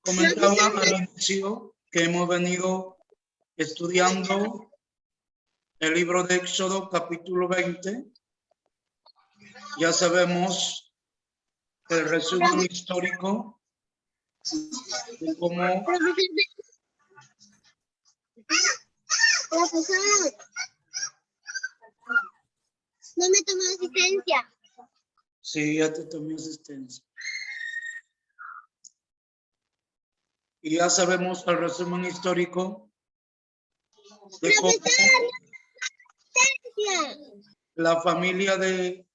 Comentaba al inicio que hemos venido estudiando el libro de Éxodo capítulo 20. Ya sabemos el resumen histórico de cómo no me tomó asistencia. Sí, ya te tomé asistencia. Y ya sabemos el resumen histórico de cómo la familia de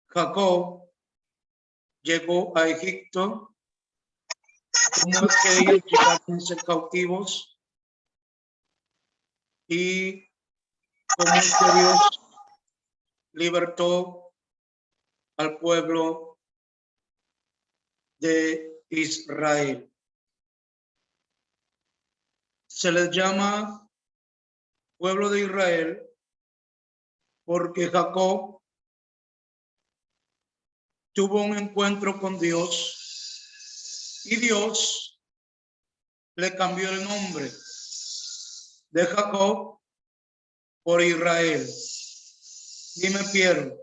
Jacob llegó a Egipto, cómo es que ellos llegaron a ser cautivos y cómo es que Dios libertó al pueblo de Israel. Se les llama pueblo de Israel porque Jacob tuvo un encuentro con Dios y Dios le cambió el nombre de Jacob por Israel. Dime, Piero.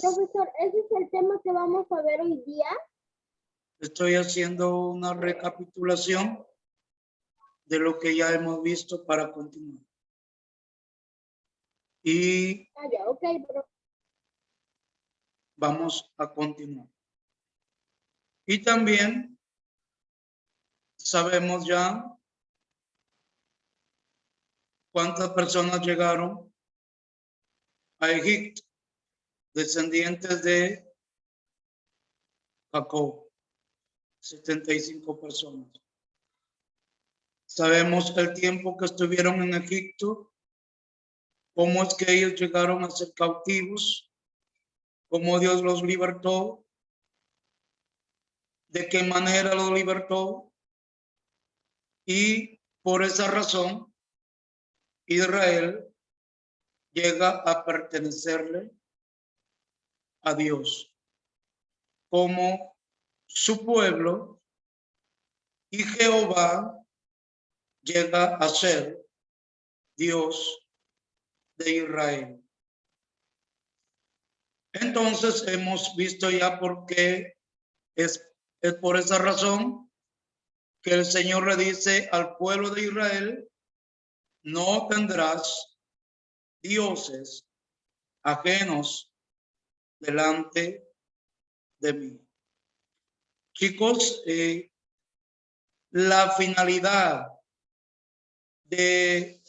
Profesor, ¿ese es el tema que vamos a ver hoy día? Estoy haciendo una recapitulación de lo que ya hemos visto para continuar. Y ya, ok, pero vamos a continuar. Y también sabemos ya cuántas personas llegaron a Egipto, descendientes de Jacob, 75 personas. Sabemos el tiempo que estuvieron en Egipto, cómo es que ellos llegaron a ser cautivos, cómo Dios los libertó, de qué manera los libertó, y por esa razón Israel llega a pertenecerle a Dios como su pueblo, y Jehová llega a ser Dios de Israel. Entonces hemos visto ya por qué es por esa razón que el Señor le dice al pueblo de Israel: no tendrás dioses ajenos delante de mí. Chicos, la finalidad de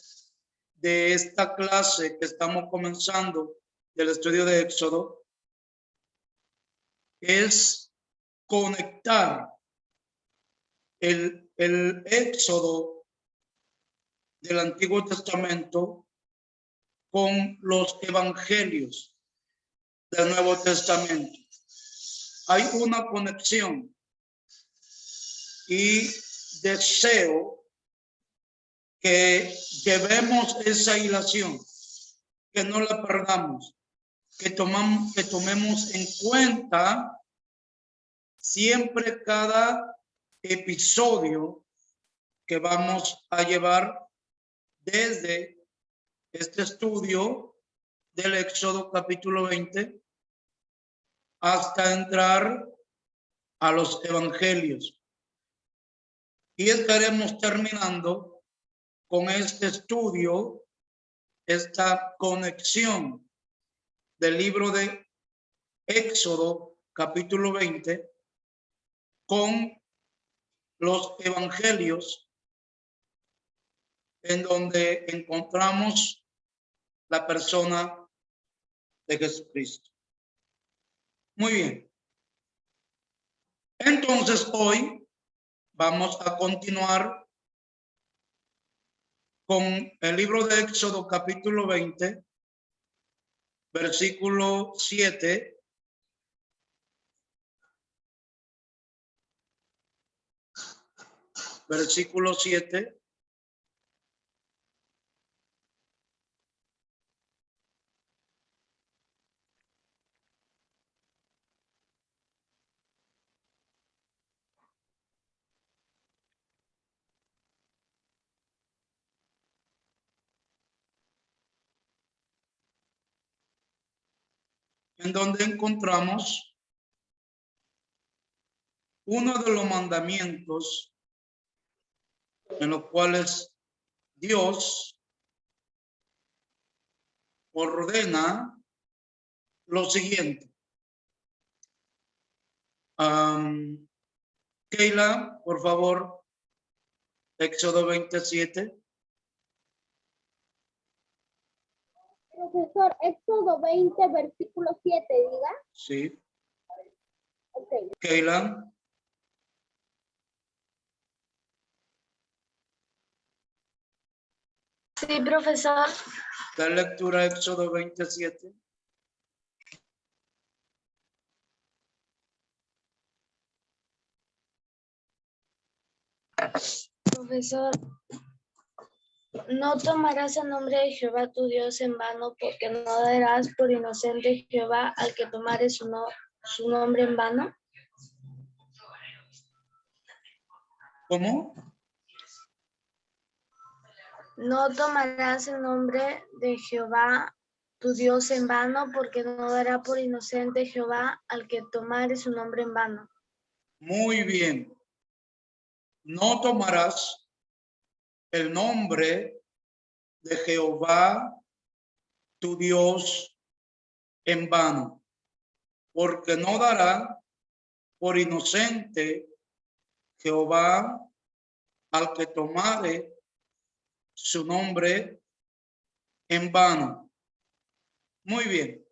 esta clase que estamos comenzando del estudio de Éxodo es conectar el Éxodo del Antiguo Testamento con los evangelios del Nuevo Testamento. Hay una conexión y deseo que llevemos esa hilación, que no la perdamos, que tomemos en cuenta siempre cada episodio que vamos a llevar desde este estudio del Éxodo capítulo 20 hasta entrar a los evangelios. Y estaremos terminando con este estudio, esta conexión del libro de Éxodo capítulo 20 con los evangelios, en donde encontramos la persona de Jesucristo. Muy bien. Entonces hoy vamos a continuar con el libro de Éxodo capítulo 20, versículo 7. Versículo 7. en donde encontramos uno de los mandamientos en los cuales Dios ordena lo siguiente. Keila, por favor, Éxodo 27. Profesor, Éxodo 20, versículo 7, diga. Sí. Ok. Keila. Sí, profesor. Da lectura a Éxodo 27. Profesor, no tomarás el nombre de Jehová tu Dios en vano, porque no darás por inocente Jehová al que tomare su nombre en vano. ¿Cómo? No tomarás el nombre de Jehová tu Dios en vano, porque no dará por inocente Jehová al que tomare su nombre en vano. Muy bien. No tomarás el nombre de Jehová tu Dios en vano, porque no dará por inocente Jehová al que tomare su nombre en vano. Muy bien.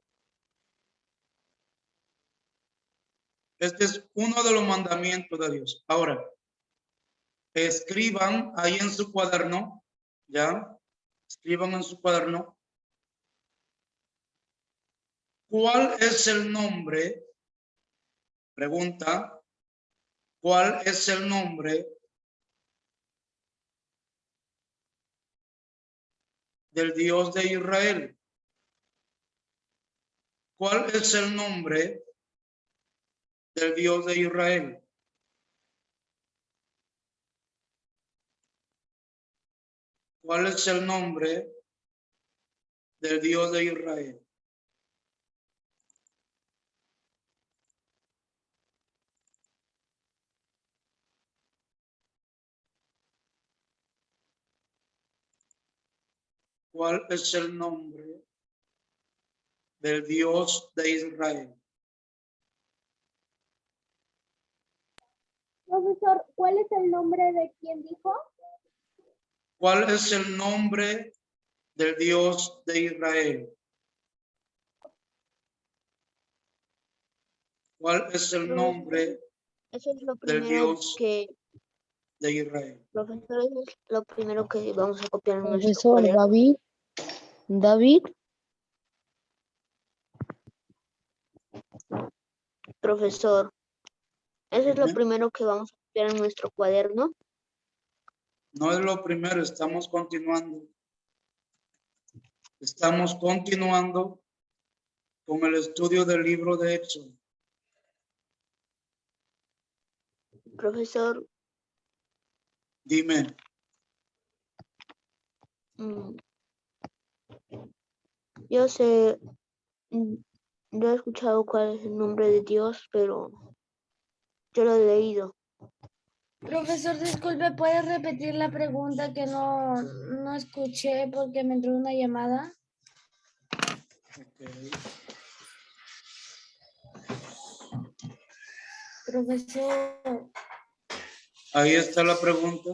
Este es uno de los mandamientos de Dios. Ahora, escriban ahí en su cuaderno, ¿ya? Escriban en su cuaderno. ¿Cuál es el nombre? Pregunta. ¿Cuál es el nombre del Dios de Israel? ¿Cuál es el nombre del Dios de Israel? ¿Cuál es el nombre del Dios de Israel? ¿Cuál es el nombre del Dios de Israel? Profesor, ¿cuál es el nombre de quién dijo? ¿Cuál es el nombre del Dios de Israel? ¿Cuál es el nombre Eso es lo del primero Dios que, de Israel? profesor, eso es lo primero que vamos a copiar en nuestro Profesor cuaderno. David, Profesor, eso es lo Dime. primero que vamos a copiar en nuestro cuaderno. No es lo primero, estamos continuando. Estamos continuando con el estudio del libro de Éxodo. Profesor, Dime. yo sé, yo he escuchado cuál es el nombre de Dios, pero yo lo he leído. Profesor, disculpe, ¿puede repetir la pregunta que no escuché porque me entró una llamada? Okay. Profesor, Ahí está la pregunta.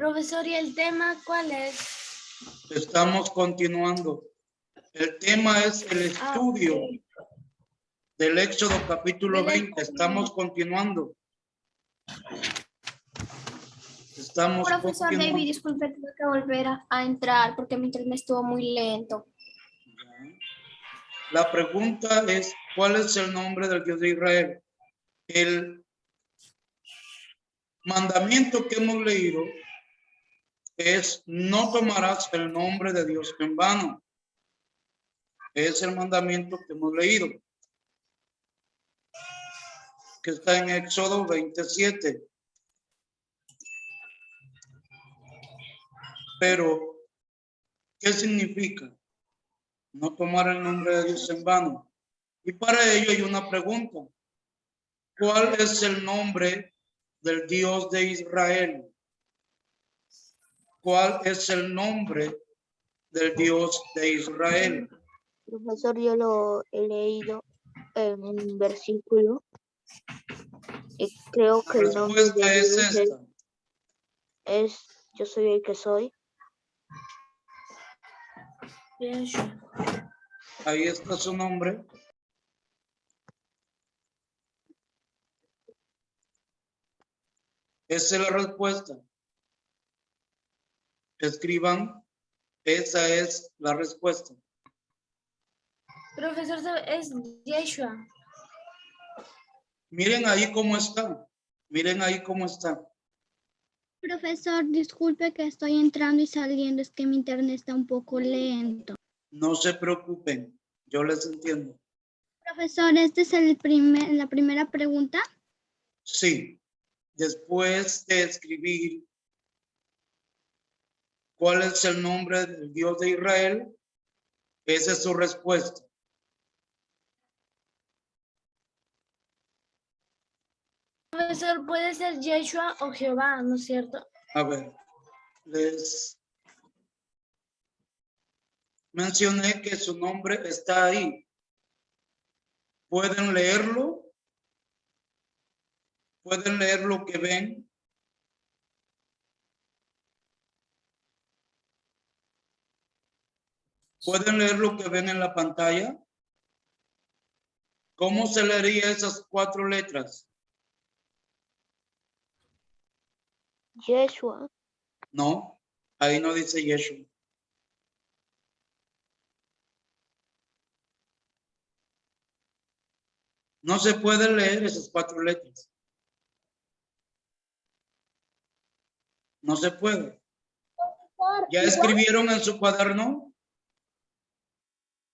profesor, ¿y el tema cuál es? Estamos continuando. El tema es el estudio Ok. del Éxodo capítulo Del 20. Éxodo. Estamos continuando. Estamos Profesor David, continuando. disculpe, tuve que volver a entrar porque mi internet estuvo muy lento. La pregunta es, ¿cuál es el nombre del Dios de Israel? El mandamiento que hemos leído es no tomarás el nombre de Dios en vano. Es el mandamiento que hemos leído, que está en Éxodo 27. Pero ¿Qué significa? No tomar el nombre de Dios en vano. Y para ello hay una pregunta. ¿Cuál es el nombre del Dios de Israel? ¿Cuál es el nombre del Dios de Israel? Profesor, yo lo he leído en un versículo y creo La que el nombre de respuesta es Dios esta. es yo soy el que soy. Yeshua. Ahí está su nombre. Esa es la respuesta. Escriban, esa es la respuesta. Profesor, es Yeshua. Miren ahí cómo está. Miren ahí cómo está. Profesor, disculpe que estoy entrando y saliendo, es que mi internet está un poco lento. No se preocupen, yo les entiendo. Profesor, esta es la primera pregunta. Sí, después de escribir cuál es el nombre del Dios de Israel, esa es su respuesta. Profesor, puede ser Yeshua o Jehová, ¿no es cierto? A ver, les mencioné que su nombre está ahí. ¿Pueden leerlo? ¿Pueden leer lo que ven? ¿Pueden leer lo que ven en la pantalla? ¿Cómo se leería esas 4 letras? Yeshua. No, ahí no dice Yeshua. No se puede leer esas 4 letras. No se puede. ¿Ya escribieron en su cuaderno?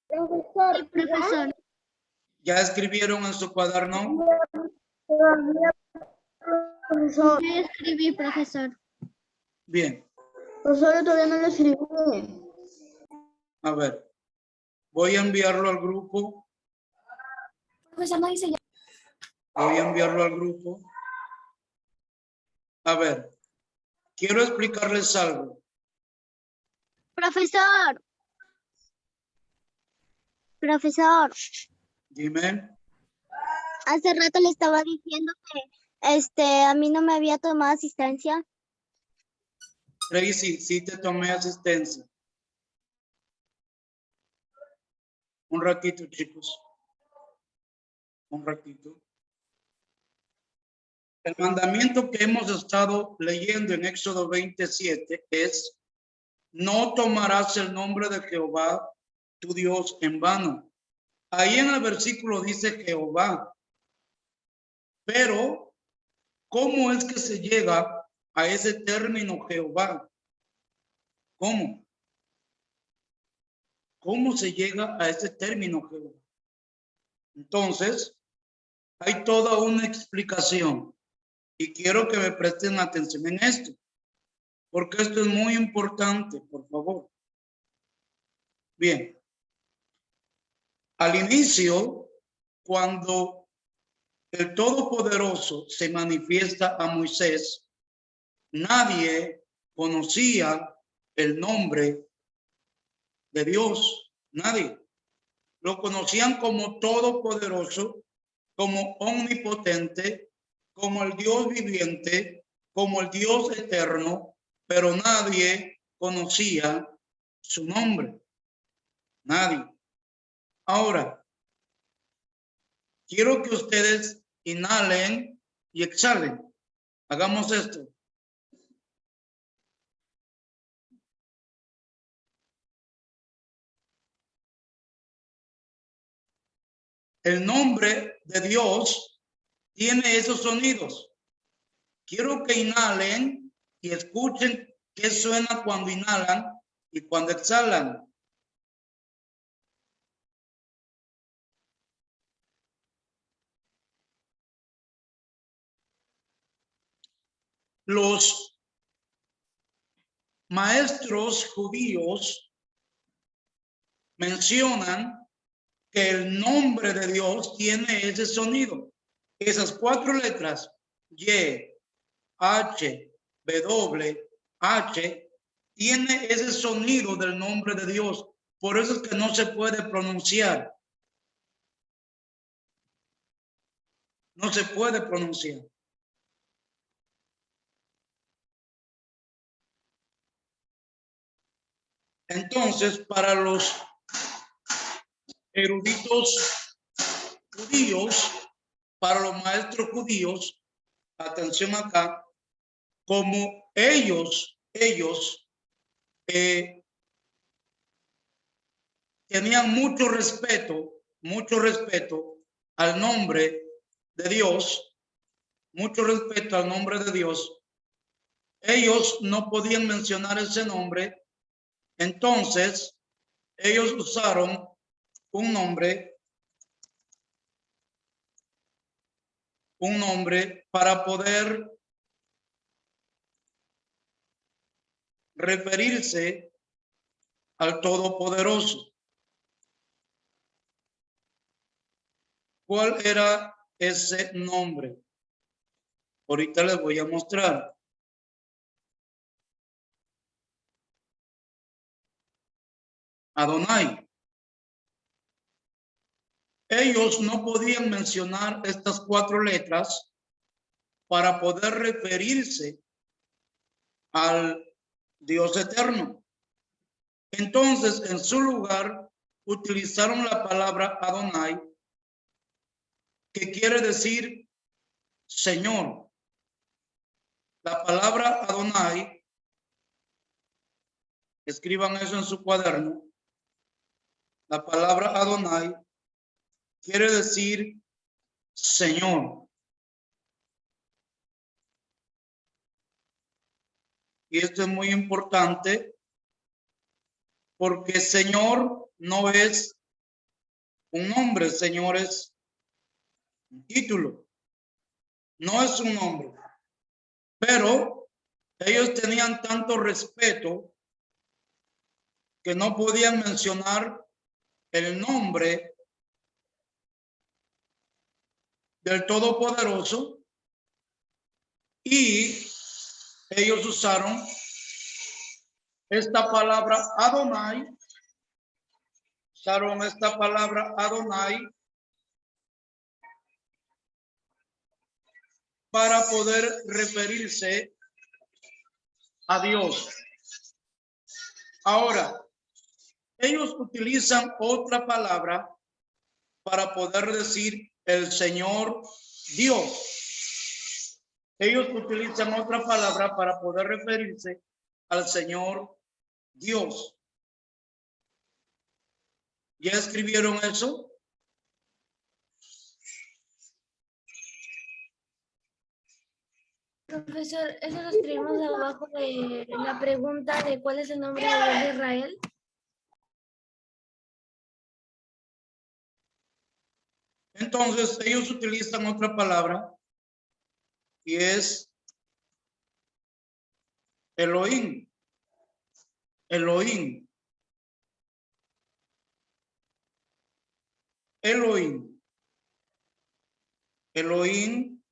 Sí, profesor. ¿Ya escribieron en su cuaderno? Profesor, Ya escribí, profesor. Bien, profesor, yo todavía no lo escribí. a ver. Voy a enviarlo al grupo. Profesor, no dice ya. Voy a enviarlo al grupo. A ver, quiero explicarles algo. Profesor. Profesor, Dime. hace rato le estaba diciendo que a mí no me había tomado asistencia. Tracy, sí te tomé asistencia. Un ratito, chicos. Un ratito. El mandamiento que hemos estado leyendo en Éxodo 27 es: no tomarás el nombre de Jehová, tu Dios, en vano. Ahí en el versículo dice Jehová. Pero, ¿cómo es que se llega a ese término Jehová? ¿Cómo? ¿Cómo se llega a ese término Jehová? Entonces, hay toda una explicación y quiero que me presten atención en esto, porque esto es muy importante, por favor. Bien, al inicio, cuando el Todopoderoso se manifiesta a Moisés, nadie conocía el nombre de Dios, nadie. Lo conocían como Todopoderoso, como Omnipotente, como el Dios viviente, como el Dios eterno, pero nadie conocía su nombre. Nadie. Ahora, quiero que ustedes inhalen y exhalen. Hagamos esto. El nombre de Dios tiene esos sonidos. Quiero que inhalen y escuchen qué suena cuando inhalan y cuando exhalan. Los maestros judíos mencionan que el nombre de Dios tiene ese sonido. Esas 4 letras, Y, H, W, H, tiene ese sonido del nombre de Dios. Por eso es que no se puede pronunciar. No se puede pronunciar. Entonces, para los eruditos judíos, para los maestros judíos, atención acá, como ellos tenían mucho respeto al nombre de Dios, mucho respeto al nombre de Dios, ellos no podían mencionar ese nombre. Entonces, ellos usaron un nombre para poder referirse al Todopoderoso. ¿Cuál era ese nombre? Ahorita les voy a mostrar. Adonai. Ellos no podían mencionar estas 4 letras para poder referirse al Dios eterno. Entonces, en su lugar, utilizaron la palabra Adonai, que quiere decir Señor. La palabra Adonai, escriban eso en su cuaderno. La palabra Adonai quiere decir Señor. Y esto es muy importante porque Señor no es un nombre, Señor es un título. No es un nombre. Pero ellos tenían tanto respeto que no podían mencionar el nombre del Todopoderoso, y ellos usaron esta palabra Adonai, para poder referirse a Dios. Ahora, ellos utilizan otra palabra para poder decir el Señor Dios. Ellos utilizan otra palabra para poder referirse al Señor Dios. ¿Ya escribieron eso? Profesor, eso lo escribimos abajo de la pregunta de cuál es el nombre de Dios de Israel. Entonces, ellos utilizan otra palabra y es Elohim. Elohim. Elohim. Elohim.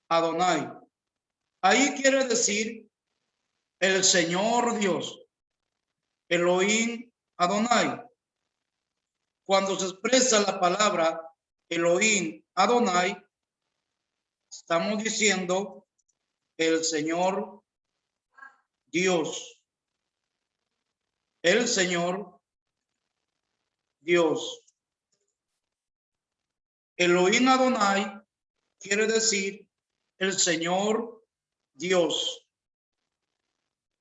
Adonai. Ahí quiere decir el Señor Dios. Elohim Adonai. Cuando se expresa la palabra Elohim Adonai, estamos diciendo el Señor Dios. El Señor Dios. Elohim Adonai quiere decir el Señor Dios.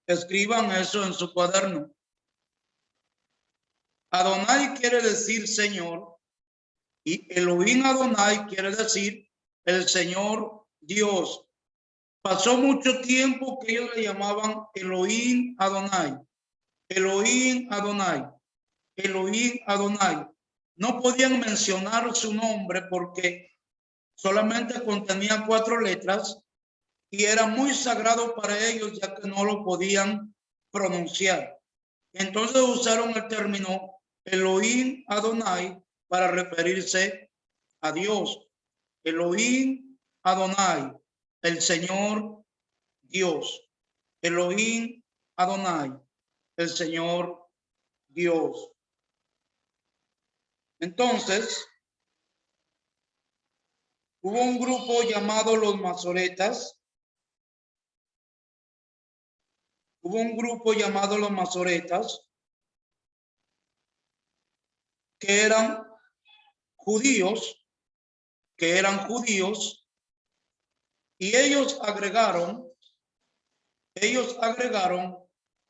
Escriban eso en su cuaderno. Adonai quiere decir Señor y Elohim Adonai quiere decir el Señor Dios. Pasó mucho tiempo que ellos le llamaban Elohim Adonai. Elohim Adonai. Elohim Adonai. No podían mencionar su nombre porque solamente contenía 4 letras y era muy sagrado para ellos ya que no lo podían pronunciar. Entonces usaron el término Elohim Adonai para referirse a Dios. Elohim Adonai, el Señor Dios. Elohim Adonai, el Señor Dios. Entonces, hubo un grupo llamado los masoretas. Hubo un grupo llamado los masoretas que eran judíos, y ellos agregaron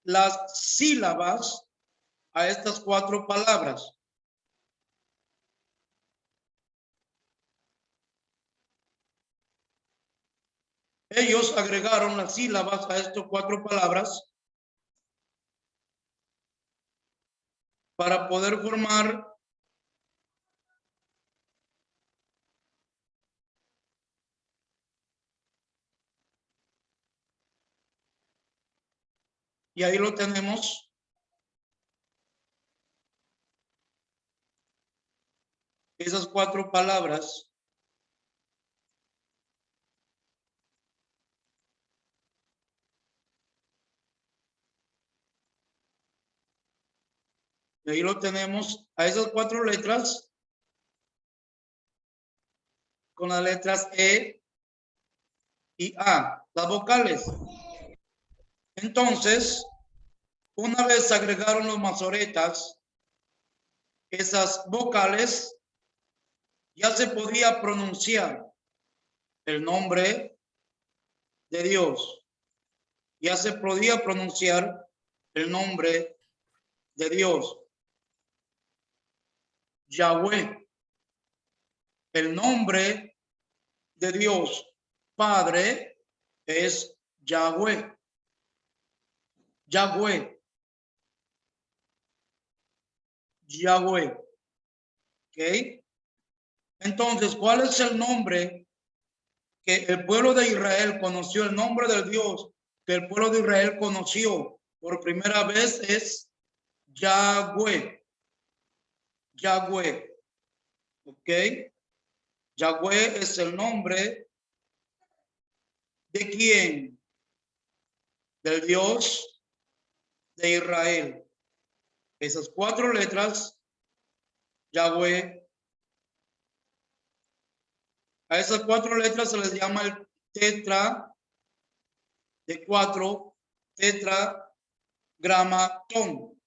las sílabas a estas 4 palabras. Ellos agregaron las sílabas a estas 4 palabras para poder formar y ahí lo tenemos. Esas 4 palabras. Y ahí lo tenemos a esas 4 letras con las letras E y A, las vocales. Entonces, una vez agregaron los masoretas esas vocales, ya se podía pronunciar el nombre de Dios. Ya se podía pronunciar el nombre de Dios. Yahweh. El nombre de Dios Padre es Yahweh. Yahweh. Yahweh. ¿Ok? Entonces, ¿cuál es el nombre que el pueblo de Israel conoció? El nombre del Dios que el pueblo de Israel conoció por primera vez es Yahweh. Yahweh. ¿Ok? Yahweh es el nombre de quién? Del Dios de Israel. Esas 4 letras, Yahweh. A esas 4 letras se les llama el tetra de 4, tetragramatón.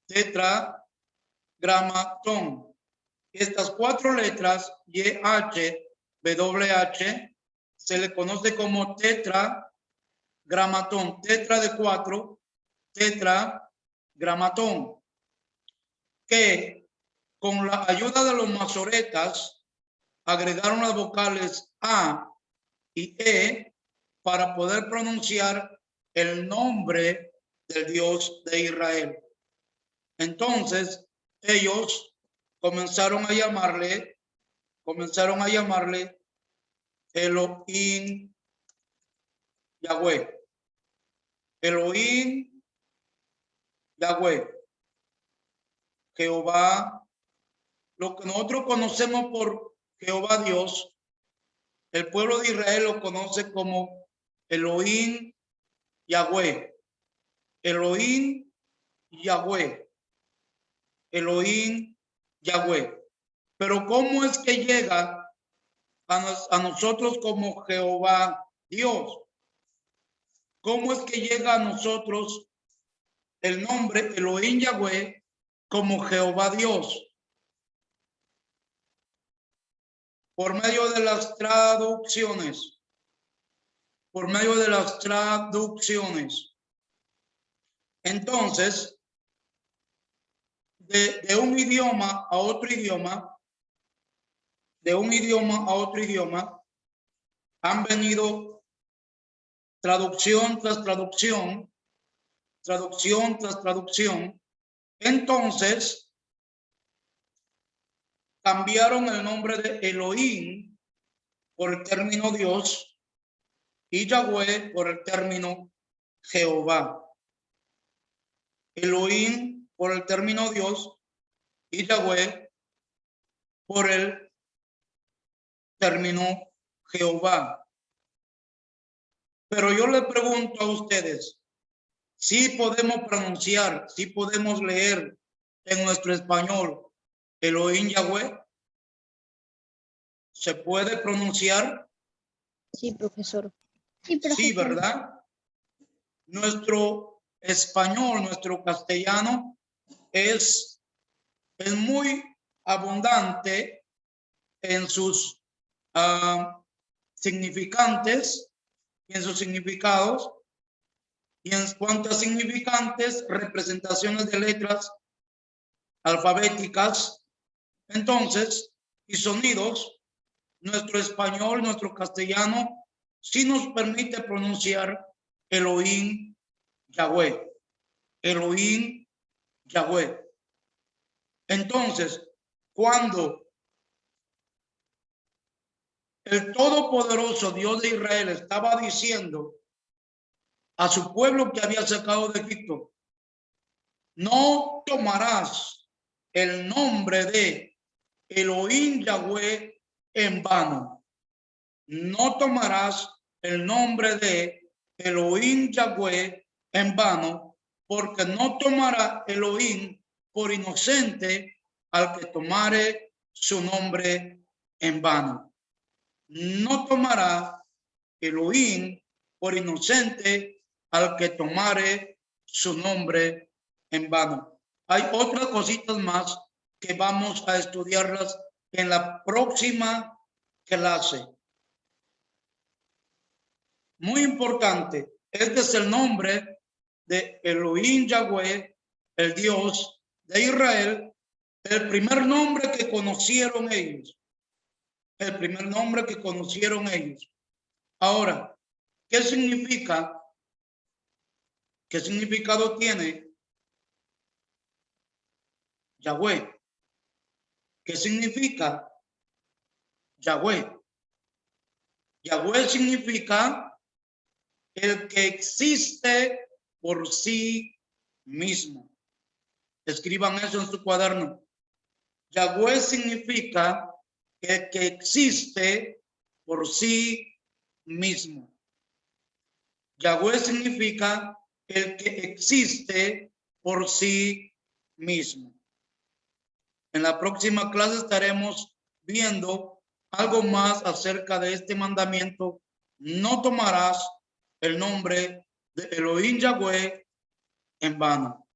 Tetragramatón. Estas 4 letras, YH, WH, se le conoce como tetragramatón. Tetra de 4, tetragramatón. Que con la ayuda de los masoretas agregaron las vocales A y E para poder pronunciar el nombre del Dios de Israel. Entonces, ellos comenzaron a llamarle Elohim Yahweh. Elohim Yahweh. Jehová, lo que nosotros conocemos por Jehová Dios, el pueblo de Israel lo conoce como Elohim Yahweh. Elohim Yahweh. Elohim Yahweh. Pero ¿cómo es que llega a nosotros como Jehová Dios? ¿Cómo es que llega a nosotros el nombre Elohim Yahweh como Jehová Dios? Por medio de las traducciones. Por medio de las traducciones. Entonces, de un idioma a otro idioma, han venido traducción tras traducción. Entonces, cambiaron el nombre de Elohim por el término Dios y Yahweh por el término Jehová. Elohim por el término Dios y Yahweh por el término Jehová. Pero yo le pregunto a ustedes, si podemos pronunciar, si podemos leer en nuestro español Elohim Yahweh. ¿Se puede pronunciar? Sí, profesor. Sí, profesor. Sí, ¿verdad? Nuestro español, nuestro castellano es muy abundante en sus significantes y en sus significados. Y en cuanto a significantes, representaciones de letras alfabéticas, entonces, y sonidos, nuestro español, nuestro castellano, sí nos permite pronunciar Elohim Yahweh. Elohim Yahweh. Entonces, cuando el todopoderoso Dios de Israel estaba diciendo a su pueblo que había sacado de Egipto, no tomarás el nombre de Elohim Yahweh en vano. No tomarás el nombre de Elohim Yahweh en vano, porque no tomará Elohim por inocente al que tomare su nombre en vano. No tomará Elohim por inocente al que tomare su nombre en vano. Hay otras cositas más que vamos a estudiarlas en la próxima clase. Muy importante, este es el nombre de Elohim Yahweh, el Dios de Israel, el primer nombre que conocieron ellos. El primer nombre que conocieron ellos. Ahora, ¿qué significa? ¿Qué significado tiene Yahweh? ¿Qué significa Yahweh? Yahweh significa el que existe por sí mismo. Escriban eso en su cuaderno. Yahweh significa el que existe por sí mismo. Yahweh significa el que existe por sí mismo. En la próxima clase estaremos viendo algo más acerca de este mandamiento. No tomarás el nombre de Elohim Yahweh en vano.